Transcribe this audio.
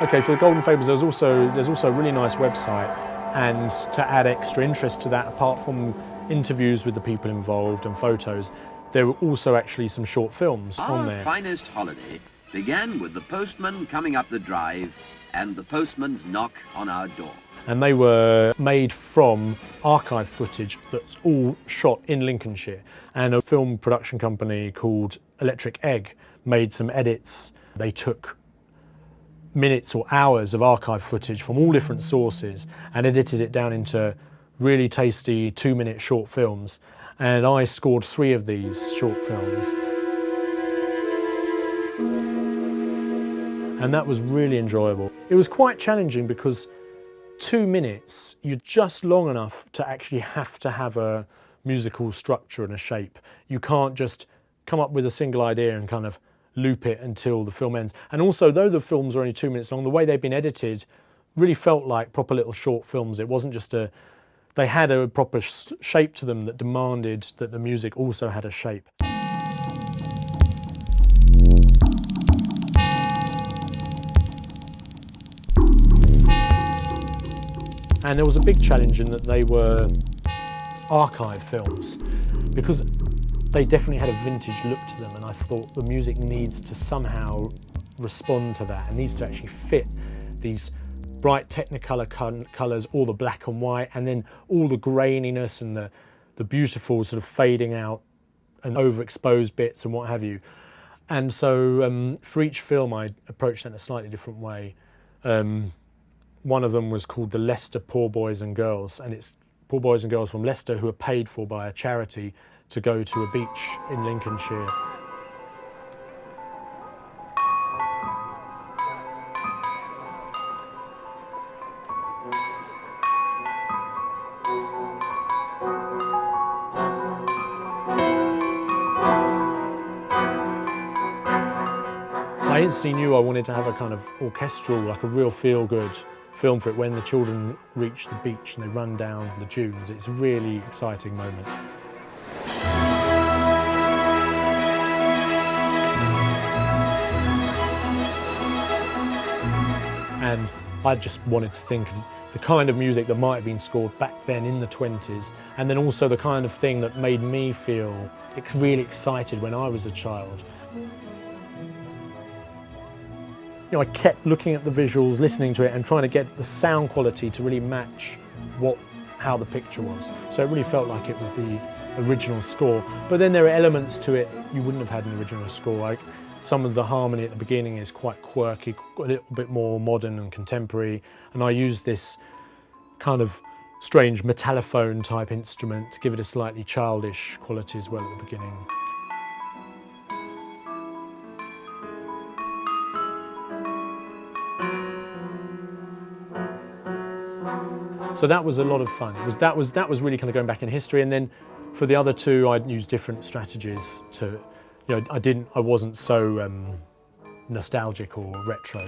Okay, for the Golden Fables, there's also a really nice website, and to add extra interest to that, apart from interviews with the people involved and photos, there were also actually some short films on there. Our finest holiday began with the postman coming up the drive and the postman's knock on our door. And they were made from archive footage that's all shot in Lincolnshire. And a film production company called Electric Egg made some edits. They took minutes or hours of archive footage from all different sources and edited it down into really tasty 2-minute short films. And I scored 3 of these short films. And that was really enjoyable. It was quite challenging because 2 minutes, you're just long enough to actually have to have a musical structure and a shape. You can't just come up with a single idea and kind of loop it until the film ends. And also, though the films are only 2 minutes long, the way they've been edited really felt like proper little short films. It wasn't just they had a proper shape to them that demanded that the music also had a shape. And there was a big challenge in that they were archive films, because they definitely had a vintage look to them, and I thought the music needs to somehow respond to that. It needs to actually fit these bright Technicolor colours, all the black and white, and then all the graininess and the beautiful sort of fading out and overexposed bits and what have you. And so for each film I approached it in a slightly different way. One of them was called the Leicester Poor Boys and Girls, and it's poor boys and girls from Leicester who are paid for by a charity to go to a beach in Lincolnshire. I instantly knew I wanted to have a kind of orchestral, like a real feel-good film for it when the children reach the beach and they run down the dunes. It's a really exciting moment. And I just wanted to think of the kind of music that might have been scored back then in the 20s, and then also the kind of thing that made me feel really excited when I was a child. You know, I kept looking at the visuals, listening to it, and trying to get the sound quality to really match how the picture was. So it really felt like it was the original score. But then there are elements to it you wouldn't have had in the original score. Like some of the harmony at the beginning is quite quirky, a little bit more modern and contemporary. And I used this kind of strange metallophone type instrument to give it a slightly childish quality as well at the beginning. So that was a lot of fun. That was really kind of going back in history. And then for the other 2, I'd use different strategies to, you know, I wasn't so nostalgic or retro.